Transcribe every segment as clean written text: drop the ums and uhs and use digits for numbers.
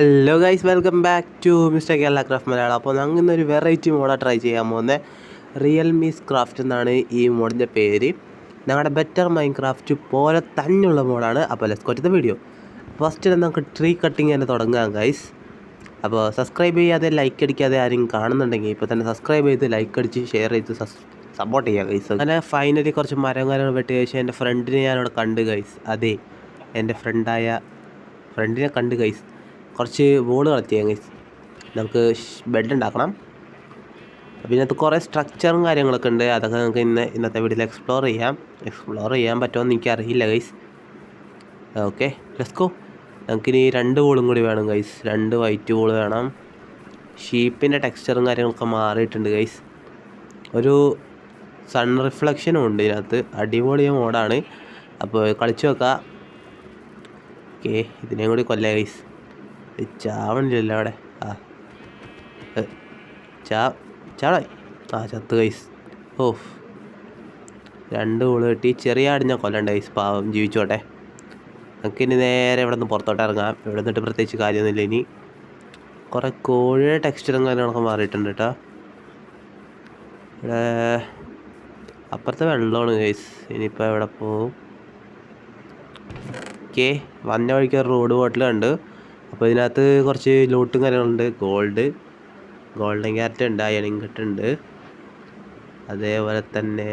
Hello guys, welcome back to mister Kerala craft Malayalam. അപ്പോൾ ഞങ്ങൾ ഇന്നൊരു വെറൈറ്റി മോഡാണ് ട്രൈ ചെയ്യാൻ പോകുന്നത്. റിയൽമീസ് ക്രാഫ്റ്റ് എന്നാണ് ഈ മോഡിൻ്റെ പേര്. ഞങ്ങളുടെ ബെറ്റർ മൈൻ ക്രാഫ്റ്റ് പോലെ തന്നെയുള്ള മോഡാണ്. അപ്പോൾ let's go to the video. First നമുക്ക് ട്രീ കട്ടിങ് തന്നെ തുടങ്ങാം ഗൈസ്. അപ്പോൾ സബ്സ്ക്രൈബ് ചെയ്യാതെ ലൈക്ക് അടിക്കാതെ ആരും കാണുന്നുണ്ടെങ്കിൽ ഇപ്പോൾ തന്നെ സബ്സ്ക്രൈബ് ചെയ്ത് ലൈക്ക് അടിച്ച് ഷെയർ ചെയ്ത് സപ്പോർട്ട് ചെയ്യുക ഗൈസ്. അങ്ങനെ ഫൈനലി കുറച്ച് മരങ്ങൾ വെട്ടിയ ശേഷം എൻ്റെ ഫ്രണ്ടിനെ ഞാനവിടെ കണ്ട് ഗൈസ്. അതെ, എൻ്റെ ഫ്രണ്ടിനെ കണ്ട് ഗൈസ്. കുറച്ച് ബോർഡ് കളക്ട് ചെയ്യാം ഗൈസ്. നമുക്ക് ബെഡ് ഉണ്ടാക്കണം. അപ്പോൾ ഇതിനകത്ത് കുറേ സ്ട്രക്ചറും കാര്യങ്ങളൊക്കെ ഉണ്ട്. അതൊക്കെ നമുക്ക് ഇന്നത്തെ വീഡിയോയിൽ എക്സ്പ്ലോർ ചെയ്യാൻ പറ്റുമെന്ന് എനിക്കറിയില്ല ഗൈസ്. Okay, let's go. നമുക്കിനി 2 ബോളും കൂടി വേണം ഗൈസ്. 2 വൈറ്റ് ബോൾ വേണം. ഷീപ്പിൻ്റെ ടെക്സ്ചറും കാര്യങ്ങളൊക്കെ മാറിയിട്ടുണ്ട് ഗൈസ്. ഒരു സൺ റിഫ്ലക്ഷനും ഉണ്ട് ഇതിനകത്ത്. അടിപൊളിയ മോഡാണ്. അപ്പോൾ കളിച്ചു നോക്കാം. ഓക്കെ, ഇതിനെയും കൂടി കൊല്ലാം ഗൈസ്. ചാവണില്ലല്ലോ അവിടെ. ചത്ത് ഗൈസ്. ഓഫ്, 2 ബോൾ കിട്ടി. ചെറിയ ആടിഞ്ഞ കൊല്ലണ്ട ഗൈസ്, പാവം ജീവിച്ചോട്ടെ. നമുക്കിനി നേരെ ഇവിടെ നിന്ന് പുറത്തോട്ട് ഇറങ്ങാം. ഇവിടെ നിന്നിട്ട് പ്രത്യേകിച്ച് കാര്യമൊന്നുമില്ല. ഇനി കുറേ കോഴിയുടെ ടെക്സ്ചറും കാര്യങ്ങളൊക്കെ മാറിയിട്ടുണ്ട് കേട്ടോ. ഇവിടെ അപ്പുറത്തെ വെള്ളമാണ് ഗൈസ്. ഇനിയിപ്പോൾ എവിടെ പോവും? ഓക്കെ, വന്ന വഴിക്ക് റോഡ് ബോട്ടിൽ കണ്ട്. അപ്പോൾ ഇതിനകത്ത് കുറച്ച് ലൂട്ടും കാര്യങ്ങളുണ്ട്. ഗോൾഡൻ ക്യാരറ്റ് ഉണ്ട്, അയൺ ഇങ്കട്ട് ഉണ്ട്. അതേപോലെ തന്നെ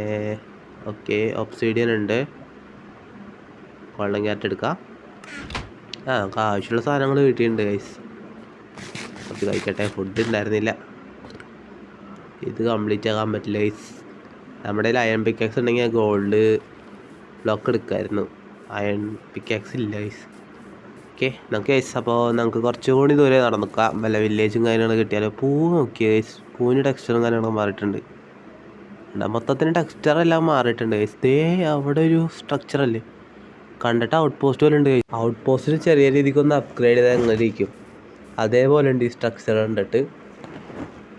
ഒബ്സിഡിയൻ ഉണ്ട്. ഗോൾഡൻ ക്യാരറ്റ് എടുക്കാം. നമുക്ക് ആവശ്യമുള്ള സാധനങ്ങൾ കിട്ടിയിട്ടുണ്ട് ഗൈസ്. കുറച്ച് കഴിക്കട്ടെ, ഫുഡ് ഉണ്ടായിരുന്നില്ല. ഇത് കംപ്ലീറ്റ് ആക്കാൻ പറ്റില്ല ഗൈസ്. നമ്മുടെ കയ്യിൽ അയൺ പിക്കാക്സ് ഉണ്ടെങ്കിൽ ഗോൾഡ് ബ്ലോക്ക് എടുക്കാമായിരുന്നു. അയൺ പിക്കാക്സ് ഇല്ല ഗൈസ്. ഓക്കെ, നമുക്ക് ഗൈസ് അപ്പോൾ നമുക്ക് കുറച്ചുകൂടി ദൂരെ നടന്നിക്കാം. വല്ല വില്ലേജും കാര്യങ്ങളും കിട്ടിയാലോ. പൂവ് നോക്കിയ ഗൈസ്, പൂവിൻ്റെ ടെക്സ്ചറും കാര്യങ്ങളൊക്കെ മാറിയിട്ടുണ്ട്. മൊത്തത്തിന് ടെക്സ്ചറെല്ലാം മാറിയിട്ടുണ്ട് ഗൈസ്. അവിടെ ഒരു സ്ട്രക്ചറല്ലേ കണ്ടിട്ട് ഔട്ട് പോസ്റ്റ് പോലെ ഉണ്ട് ഗൈസ്. ഔട്ട് പോസ്റ്റിൽ ചെറിയ രീതിക്കൊന്ന് അപ്ഗ്രേഡ് ചെയ്താൽ എങ്ങനെ ഇരിക്കും അതേപോലെ ഉണ്ട് ഈ സ്ട്രക്ചർ കണ്ടിട്ട്.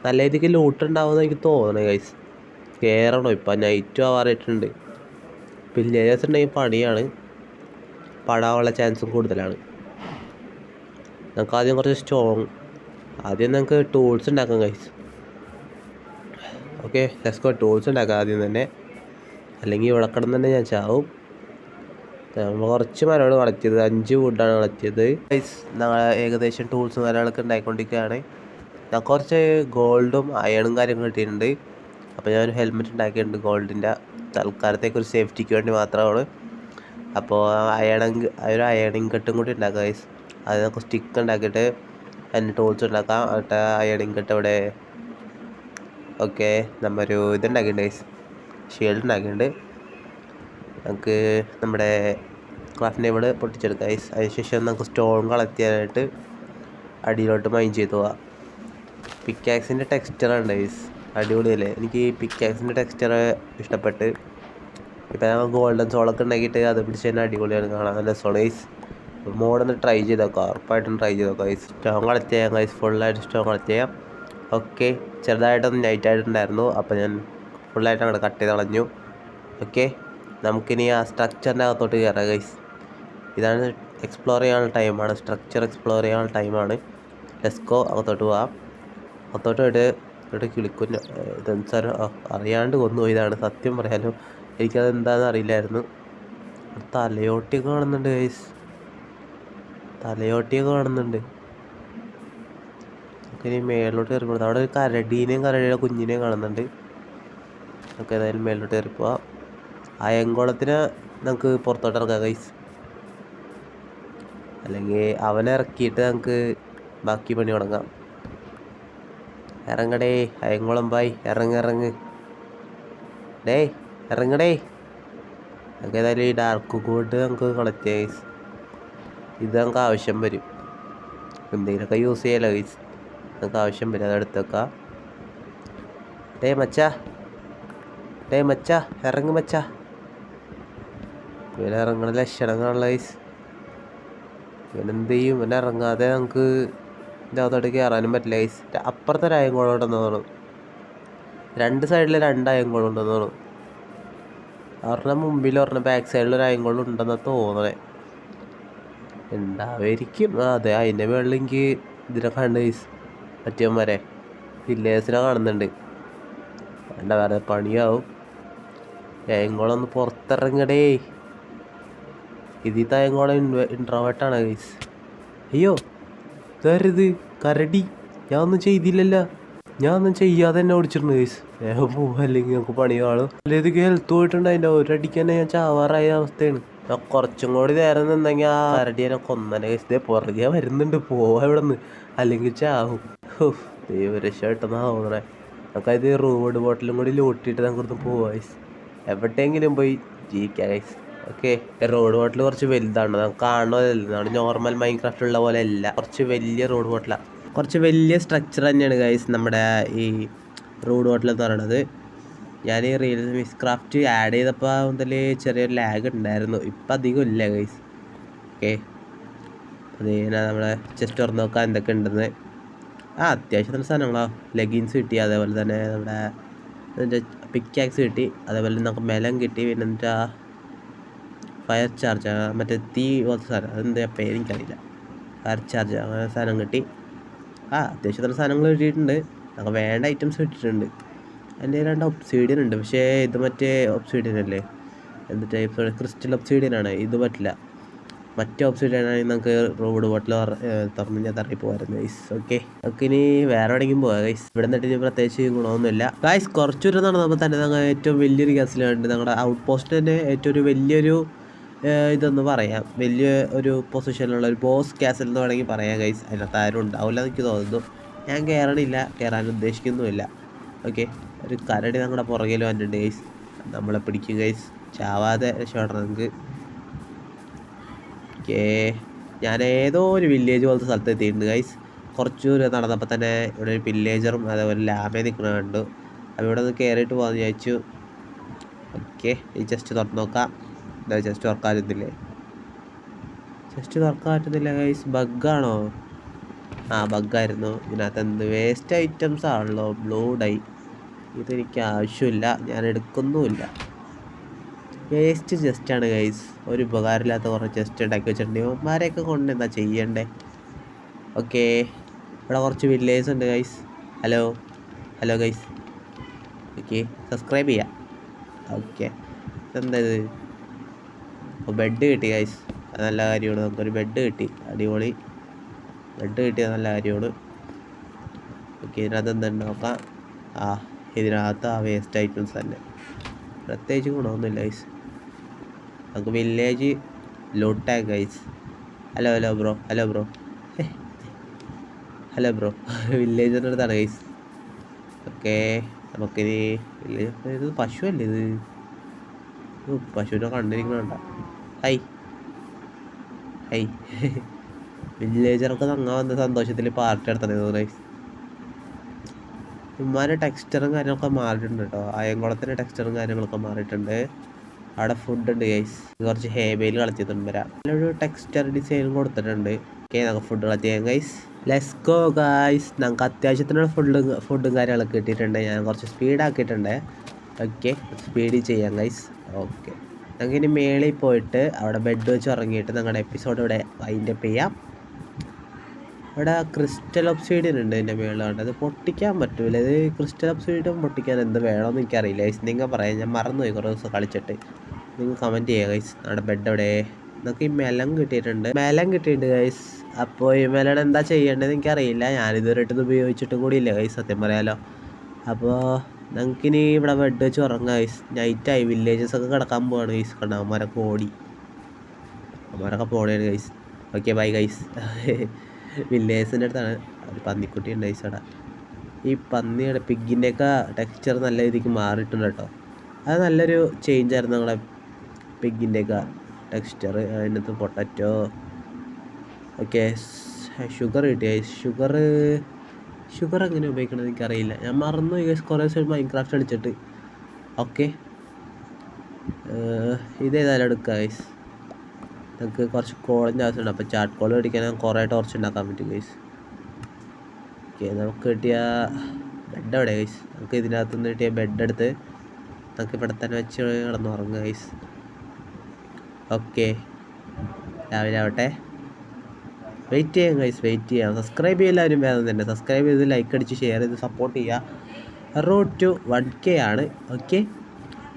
നല്ല രീതിക്ക് ലൂട്ട് ഉണ്ടാവുമെന്ന് എനിക്ക് തോന്നണേ ഗൈസ്. കയറണോ? ഇപ്പം നൈറ്റും ആവാറായിട്ടുണ്ട്. വില്ലേജസ് ഉണ്ടെങ്കിൽ പണിയാണ്, പടാനുള്ള ചാൻസും കൂടുതലാണ്. നമുക്ക് ആദ്യം കുറച്ച് ആദ്യം നമുക്ക് ടൂൾസ് ഉണ്ടാക്കാം guys. Okay, let's go. Tools ഉണ്ടാക്കാം ആദ്യം തന്നെ, അല്ലെങ്കിൽ ഇവിടെ കിടന്ന് തന്നെ ഞാൻ ചാവും. നമ്മൾ കുറച്ച് മരങ്ങൾ കളക്ട് 5 വുഡാണ് കളക്ട് ഗൈസ്. ഞങ്ങൾ ഏകദേശം ടൂൾസും കാര്യങ്ങളൊക്കെ ഉണ്ടാക്കിക്കൊണ്ടിരിക്കുകയാണ്. ഞാൻ കുറച്ച് ഗോൾഡും അയണും കാര്യങ്ങളും കിട്ടിയിട്ടുണ്ട്. അപ്പോൾ ഞാൻ ഹെൽമെറ്റ് ഉണ്ടാക്കിയിട്ടുണ്ട് ഗോൾഡിൻ്റെ. തൽക്കാലത്തേക്ക് ഒരു സേഫ്റ്റിക്ക് വേണ്ടി മാത്രമാണ്. അപ്പോൾ ഒരു അയണിങ് കെട്ടും കൂടി ഉണ്ടാക്കാം ഗൈസ്. അത് നമുക്ക് സ്റ്റിക്ക് ഉണ്ടാക്കിയിട്ട് അതിന് ടൂൾസ് ഉണ്ടാക്കാം. എന്നിട്ട് അയണിങ് കെട്ട് അവിടെ ഓക്കെ നമ്മൊരു ഇതുണ്ടാക്കിയിട്ടുണ്ട് ഗൈസ്, ഷീൽഡ് ഉണ്ടാക്കിയിട്ടുണ്ട്. നമുക്ക് നമ്മുടെ ക്രാഫ്റ്റ് ടേബിൾ പൊട്ടിച്ചെടുക്കാം ഗൈസ്. അതിനുശേഷം നമുക്ക് സ്റ്റോൺ കളക്ട് ചെയ്യാനായിട്ട് അടിയിലോട്ട് മൈൻ ചെയ്ത് പോവാം. പിക്കാക്സിൻ്റെ ടെക്സ്ചറാണ് ഗൈസ്, അടിപൊളിയല്ലേ. എനിക്ക് ഈ പിക്കാക്സിൻ്റെ ടെക്സ്ചർ ഇഷ്ടപ്പെട്ട്. ഇപ്പം ഞങ്ങൾ ഗോൾഡൻ സോളൊക്കെ ഉണ്ടാക്കിയിട്ട് അത് പിടിച്ച് തന്നെ അടിപൊളിയാണ്, കാണാൻ നല്ല രസമാണ് ഗൈസ്. മോഡൊന്ന് ട്രൈ ചെയ്ത് നോക്കാം, ഉറപ്പായിട്ടും ട്രൈ ചെയ്ത് നോക്കാം ഗൈസ്. സ്റ്റോൺ കളക്ട് ചെയ്യാം ഗൈസ്, ഫുള്ളായിട്ട് സ്റ്റോൺ കളക്ട് ചെയ്യാം. ഓക്കെ, ചെറുതായിട്ടൊന്ന് നൈറ്റ് ആയിട്ടുണ്ടായിരുന്നു. അപ്പോൾ ഞാൻ ഫുള്ളായിട്ട് അങ്ങോട്ട് കട്ട് ചെയ്ത് കളഞ്ഞു. ഓക്കെ, നമുക്കിനി ആ സ്ട്രക്ചറിൻ്റെ അകത്തോട്ട് കയറാം ഗൈസ്. ഇതാണ് എക്സ്പ്ലോർ ചെയ്യാനുള്ള ടൈമാണ്, സ്ട്രക്ചർ എക്സ്പ്ലോർ ചെയ്യാനുള്ള ടൈമാണ്. Let's go. അകത്തോട്ട് പോവാം. അകത്തോട്ട് ഇവിടെ കിളിക്കുന്ന ഇതെന്ത് സാധനം അറിയാണ്ട് കൊന്നുപോയി. ഇതാണ് സത്യം പറയാലോ, എനിക്കത് എന്താണെന്ന് അറിയില്ലായിരുന്നു. തലയോട്ടിയൊക്കെ കാണുന്നുണ്ട് ഗൈസ്, തലയോട്ടിയൊക്കെ കാണുന്നുണ്ട്. നമുക്ക് ഇനി മേളിലോട്ട് കയറിപ്പോകും. അവിടെ ഒരു കരടിയുടെ കുഞ്ഞിനെയും കാണുന്നുണ്ട്. നമുക്ക് ഏതായാലും മേളിലോട്ട് കയറിപ്പോവാം. അയങ്കോളത്തിന് നമുക്ക് പുറത്തോട്ട് ഇറക്കാം ഗൈസ്, അല്ലെങ്കിൽ അവനെ ഇറക്കിയിട്ട് നമുക്ക് ബാക്കി പണി തുടങ്ങാം. ഇറങ്ങടേ അയങ്കോളം ബായ്, ഇറങ്ങ് ഇറങ്ങടേ. നമുക്ക് ഏതായാലും ഈ ഡാർക്ക് കോഡ് നമുക്ക് കളക്ട് ചെയ്യാം ഗൈസ്. ഇത് നമുക്ക് ആവശ്യം വരും, എന്തെങ്കിലുമൊക്കെ യൂസ് ചെയ്യാമല്ലോ ഗൈസ്. നമുക്ക് ആവശ്യം വരും, അതെടുത്ത് വെക്കാം. മച്ചാ ഇറങ്ങ് മച്ചാ. ഇവനെ ഇറങ്ങണ ലക്ഷണങ്ങളുള്ള ഗൈസ്. ഇവനെന്ത് ചെയ്യും? ഇവനെ ഇറങ്ങാതെ നമുക്ക് ഇതിൻ്റെ അകത്തോട്ട് കയറാനും പറ്റില്ല ഗൈസ്. അപ്പുറത്തെ ഒരു അയങ്കോളം ഉണ്ടെന്ന് തോന്നുന്നു. 2 സൈഡിൽ 2 അയങ്കോളം ഉണ്ടെന്ന് തോന്നുന്നു. ഒരെണ്ണം മുമ്പിൽ ഒരെണ്ണം ബാക്ക് സൈഡിൽ ഒരു അയങ്കോളം ഉണ്ടെന്ന് തോന്നണേ. ഉണ്ടാവായിരിക്കും. അതെ, അതിൻ്റെ മുകളിൽ എനിക്ക് ഇതിനെ കണ്ട് ഗൈസ്, മറ്റേവന്മാരെ വില്ലേഴ്സിനെ കാണുന്നുണ്ട്. വേണ്ട, വേറെ പണിയാവും. തേങ്ങോളൊന്ന് പുറത്തിറങ്ങടേ. ഇതിൽ തേങ്ങോളം ഇൻട്രോവേർട്ടാണ് ഗൈസ്. അയ്യോ, ഇതാരത്? കരടി. ഞാൻ ഒന്നും ചെയ്തില്ലല്ലോ. ഞാൻ ഒന്നും ചെയ്യാതെ തന്നെ ഓടിച്ചിട്ടുണ്ട് ഗൈസ്. വേഗം പോവാ, അല്ലെങ്കിൽ ഞങ്ങൾക്ക് പണി കാണും. അല്ലെങ്കിൽ ഹെൽത്ത് പോയിട്ടുണ്ട്. അതിൻ്റെ ഒരടിക്ക് തന്നെ ഞാൻ ചാവാറായ അവസ്ഥയാണ്. ഞാൻ കുറച്ചും കൂടി നേരം നിന്നെങ്കിൽ ആ കരടിയെ കൊന്നനെ ഗൈസ്. ഇതേ പുറകെ വരുന്നുണ്ട്. പോവാ ഇവിടെ നിന്ന്, അല്ലെങ്കിൽ ചാവും. ദൈവം രക്ഷപ്പെട്ടെന്നാ തോന്നണേ. നമുക്കത് റോഡ് ബോട്ടിലും കൂടി ലൂട്ടിയിട്ട് നമുക്കൊന്ന് പോവാ ഗൈസ്. എവിടെയെങ്കിലും പോയി ജീവിക്കാം ഗൈസ്. ഓക്കെ, റോഡ് ബോട്ടിൽ കുറച്ച് വലുതാണ്. നമുക്ക് കാണുന്നതല്ല, നമ്മുടെ നോർമൽ മൈൻക്രാഫ്റ്റ് ഉള്ള പോലെ അല്ല. കുറച്ച് വലിയ റോഡ് ബോട്ടിലാണ്. കുറച്ച് വലിയ സ്ട്രക്ചർ തന്നെയാണ് ഗൈസ് നമ്മുടെ ഈ റോഡ് ബോട്ടിൽ എന്ന് പറയണത്. ഞാൻ ഈ റിയലിസ്റ്റിക് ക്രാഫ്റ്റ് ആഡ് ചെയ്തപ്പോൾ മുതൽ ചെറിയൊരു ലാഗ് ഉണ്ടായിരുന്നു. ഇപ്പം അധികം ഇല്ല ഗൈസ്. ഓക്കെ, അത് ഞാൻ നമ്മളെ ചെസ്റ്റ് തുറന്ന് നോക്കാൻ എന്തൊക്കെ ഉണ്ടെന്ന്. അത്യാവശ്യം നല്ല സാധനങ്ങളോ. ലെഗിൻസ് കിട്ടി, അതേപോലെ തന്നെ നമ്മുടെ അതിൻ്റെ പിക്കാക്സ് കിട്ടി, അതേപോലെ നമുക്ക് മെലം കിട്ടി. പിന്നെ എന്നിട്ട് ഫയർ ചാർജ്, മറ്റേ തീ പോലത്തെ സാധനം, അതെന്താ പേര് എനിക്കറിയില്ല. ഫയർ ചാർജ് അങ്ങനെ സാധനം കിട്ടി. അത്യാവശ്യം നല്ല സാധനങ്ങൾ കിട്ടിയിട്ടുണ്ട്. നമുക്ക് വേണ്ട ഐറ്റംസ് കിട്ടിയിട്ടുണ്ട്. എൻ്റെ 2 ഒബ്സീഡിയൻ ഉണ്ട്. പക്ഷേ ഇത് മറ്റേ ഒബ്സീഡിയൻ അല്ലേ, എന്ത് ടൈപ്പ്? ക്രിസ്റ്റൽ ഒബ്സീഡിയനാണ്. ഇത് പറ്റില്ല. മറ്റേ ഒബ്സീഡിയനാണെങ്കിൽ നമുക്ക് റോഡ് ബോട്ടിൽ തുറന്ന് ഞാൻ തറയി പോകുമായിരുന്നു ഗൈസ്. ഓക്കെ, ഇനി വേറെ എവിടെയെങ്കിലും പോകാം ഗൈസ്. ഇവിടെ നിന്നിട്ട് ഇനി പ്രത്യേകിച്ച് ഗുണമൊന്നുമില്ല ഗൈസ്. കുറച്ചൊരു നടന്നപ്പോൾ തന്നെ ഞങ്ങൾ ഏറ്റവും വലിയൊരു ഗ്യാസിലുണ്ട്. ഞങ്ങളുടെ ഔട്ട് പോസ്റ്റ് തന്നെ ഏറ്റവും ഒരു വലിയൊരു ഇതൊന്ന് പറയാം, വലിയ ഒരു പൊസിഷനിലുള്ള ഒരു ബോസ് ക്യാസിൽ എന്ന് വേണമെങ്കിൽ പറയാം ഗൈസ്. അതിനകത്ത് ആരും ഉണ്ടാവില്ല എന്ന് എനിക്ക് തോന്നുന്നു. ഞാൻ കയറണില്ല, കയറാൻ ഉദ്ദേശിക്കുന്നുമില്ല. ഓക്കെ, ഒരു കരടി ഞങ്ങളുടെ പുറകിൽ വന്നിട്ടുണ്ട് ഗൈസ്. നമ്മളെ പിടിക്കും ഗൈസ്. ചാവാതെ രക്ഷപ്പെടണം നമുക്ക്. ഓക്കെ, ഞാൻ ഏതോ ഒരു വില്ലേജ് പോലത്തെ സ്ഥലത്ത് എത്തിയിട്ടുണ്ട് ഗൈസ്. കുറച്ച് ദൂരം നടന്നപ്പോൾ തന്നെ ഇവിടെ ഒരു വില്ലേജറും അതേപോലെ ലാമേ നിൽക്കണ കണ്ടു. അപ്പോൾ ഇവിടെ നിന്ന് കയറിയിട്ട് പോകാമെന്ന് വിചാരിച്ചു. ഓക്കെ, ഈ ചെസ്റ്റ് തുറന്ന് നോക്കാം. എന്താ ചെസ്റ്റ് തുറക്കാൻ പറ്റുന്നില്ലേ? ചെസ്റ്റ് തുറക്കാൻ പറ്റുന്നില്ല ഗൈസ്. ബഗ്ഗാണോ? ബഗ്ഗായിരുന്നു. ഇതിനകത്ത് എന്ത് വേസ്റ്റ് ഐറ്റംസ് ആണല്ലോ. ബ്ലൂ ഡൈ, ഇതെനിക്ക് ആവശ്യമില്ല, ഞാൻ എടുക്കുന്നുമില്ല. Waste ചെസ്റ്റാണ് guys. ഒരു ഉപകാരമില്ലാത്ത കുറേ ചെസ്റ്റ് ഉണ്ടാക്കി വെച്ചിട്ടുണ്ട്. ഇവന്മാരെയൊക്കെ കൊണ്ട് എന്താ ചെയ്യണ്ടേ? ഓക്കെ, ഇവിടെ കുറച്ച് വില്ലേജ് ഉണ്ട് guys. Hello guys. Okay, subscribe ചെയ്യാം. ഓക്കെ, എന്താ ഇത്? ബെഡ് കിട്ടി ഗൈസ്, അത് നല്ല കാര്യമാണ്. നമുക്കൊരു ബെഡ് കിട്ടി, അടിപൊളി. ബെഡ് കിട്ടിയത് നല്ല കാര്യമാണ്. ഓക്കെ, ഇതിനകത്ത് എന്തുണ്ട് നോക്കാം. ഇതിനകത്ത് വേസ്റ്റ് ഐറ്റംസ് തന്നെ, പ്രത്യേകിച്ച് ഗുണമൊന്നുമില്ല ഗൈസ്. നമുക്ക് വില്ലേജ് ലൂട്ടാം ഗൈസ്. ഹലോ ബ്രോ വില്ലേജിൻ്റെ അടുത്താണ് ഗൈസ്. ഓക്കെ, നമുക്കിനി വില്ലേജ്. ഇത് പശുവല്ലേ ഇത്? പശുവിനെ കണ്ടിരിക്കണണ്ട. ഹൈ വില്ലേജറൊക്കെ അങ്ങ് വന്ന സന്തോഷത്തിൽ പാർട്ടി നടത്തണേ ഗൈസ്. ഇമ്മാരുടെ ടെക്സ്ചറും കാര്യങ്ങളൊക്കെ മാറിയിട്ടുണ്ട് കേട്ടോ. അയംകുളത്തിൻ്റെ ടെക്സ്ചറും കാര്യങ്ങളൊക്കെ മാറിയിട്ടുണ്ട്. അവിടെ ഫുഡ് ഉണ്ട് ഗൈസ്. കുറച്ച് ഹേബയിൽ കളത്തിയിട്ടുണ്ട്. നല്ലൊരു ടെക്സ്ചർ ഡിസൈനും കൊടുത്തിട്ടുണ്ട്. ഓക്കെ, നമുക്ക് ഫുഡ് കളത്തിയാം ഗൈസ്. Let's go guys. നമുക്ക് അത്യാവശ്യത്തിനുള്ള ഫുഡും കാര്യങ്ങളൊക്കെ കിട്ടിയിട്ടുണ്ട്. ഞാൻ കുറച്ച് സ്പീഡാക്കിയിട്ടുണ്ട്. ഓക്കെ, സ്പീഡിൽ ചെയ്യാം ഗൈസ്. ഓക്കെ, നമുക്ക് ഇനി മേളിൽ പോയിട്ട് അവിടെ ബെഡ് വെച്ച് ഉറങ്ങിയിട്ട് ഞങ്ങളുടെ എപ്പിസോഡ് ഇവിടെ വൈൻഡപ്പ് ചെയ്യാം. ഇവിടെ ക്രിസ്റ്റൽ ഒബ്സീഡിയൻ ഉണ്ട് എൻ്റെ മേളിലാണ്. അത് പൊട്ടിക്കാൻ പറ്റൂല. ഇത് ക്രിസ്റ്റൽ ഒബ്സീഡിയൻ പൊട്ടിക്കാൻ എന്ത് വേണമെന്ന് എനിക്കറിയില്ല ഗൈസ്. നിങ്ങൾ പറയാം, ഞാൻ മറന്നുപോയി കുറേ ദിവസം കളിച്ചിട്ട്. നിങ്ങൾ കമൻറ്റ് ചെയ്യുക ഗൈസ്. നമ്മുടെ ബെഡ് എവിടെ? നമുക്ക് ഈ മെലം കിട്ടിയിട്ടുണ്ട് ഗൈസ്. അപ്പോൾ ഈ മെലം എന്താ ചെയ്യേണ്ടതെന്ന് എനിക്കറിയില്ല. ഞാനിതുവരെയായിട്ടത് ഉപയോഗിച്ചിട്ടും കൂടി ഇല്ല ഗൈസ്, സത്യം പറയാലോ. അപ്പോൾ നമുക്കിനി ഇവിടെ ബെഡ് വെച്ച് ഉറങ്ങാം ഗൈസ്. നൈറ്റായി, വില്ലേജസൊക്കെ കിടക്കാൻ പോവാണ് ഗൈസ്. കണ്ട അവന്മാരൊക്കെ പോണേണ് ഗൈസ്. Okay, bye guys. വില്ലേജിൻ്റെ അടുത്താണ് ഒരു പന്നിക്കുട്ടി ഉണ്ട് ഗൈസ്. അവിടെ ഈ പന്നിയുടെ പിഗിൻ്റെയൊക്കെ ടെക്സ്ചർ നല്ല രീതിക്ക് മാറിയിട്ടുണ്ട് കേട്ടോ. അത് നല്ലൊരു ചേഞ്ചായിരുന്നു ഞങ്ങളെ പിഗിൻ്റെയൊക്കെ ടെക്സ്ചർ. അതിനകത്ത് പൊട്ടറ്റോ. ഓക്കെ, ഷുഗർ കിട്ടി ഗൈസ്. ഷുഗർ എങ്ങനെ ഉപയോഗിക്കണമെന്ന് എനിക്കറിയില്ല, ഞാൻ മറന്നു ഗൈസ്. കുറേ ദിവസം മൈൻക്രാഫ്റ്റ് കളിച്ചിട്ട്. ഓക്കെ, ഇതേതായാലും എടുക്കുക ഗൈസ്. നമുക്ക് കുറച്ച് കോളിൻ്റെ ആവശ്യമുണ്ട്. അപ്പോൾ ചാട്ട് കോൾ മേടിക്കാൻ കുറേ ടോർച്ച് ഉണ്ടാക്കാൻ പറ്റും ഗൈസ്. ഓക്കെ, നമുക്ക് കിട്ടിയ ബെഡ് എവിടെ ഗൈസ്? നമുക്ക് ഇതിനകത്തുനിന്ന് കിട്ടിയ ബെഡ് എടുത്ത് നമുക്ക് ഇവിടെ തന്നെ വെച്ച് കിടന്നുറങ്ങുക ഗൈസ്. ഓക്കെ, രാവിലെ ആവട്ടെ. വെയിറ്റ് ചെയ്യാം ഗൈസ്, വെയിറ്റ് ചെയ്യാം. സബ്സ്ക്രൈബ് ചെയ്യാൻ എല്ലാവരും വേണം തന്നെ. സബ്സ്ക്രൈബ് ചെയ്ത് ലൈക്ക് അടിച്ച് ഷെയർ ചെയ്ത് സപ്പോർട്ട് ചെയ്യുക. റോഡ് ടു 1K ആണ്. ഓക്കെ,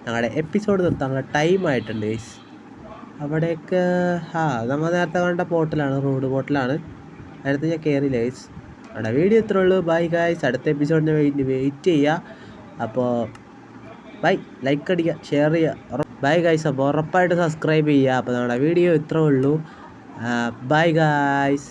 ഞങ്ങളുടെ എപ്പിസോഡ് നിർത്താനുള്ള ടൈം ആയിട്ടുണ്ട് ഗൈസ്. അവിടേക്ക് നമ്മൾ നേരത്തെ കണ്ട പോർട്ടലാണ്, റോഡ് പോർട്ടലാണ്. അതിനകത്ത് ഞാൻ കയറിയില്ല ഗൈസ്. അവിടെ വീഡിയോ ഇത്രേ ഉള്ളൂ. ബൈ ഗൈസ്, അടുത്ത എപ്പിസോഡിന് വെയിറ്റ് ചെയ്യുക. അപ്പോൾ ബൈ, ലൈക്ക് അടിക്കുക, ഷെയർ ചെയ്യുക. Bye guys. അപ്പോൾ ഉറപ്പായിട്ട് സബ്സ്ക്രൈബ് ചെയ്യുക. അപ്പോൾ നമ്മുടെ വീഡിയോ ഇത്രേ ഉള്ളൂ. Bye guys.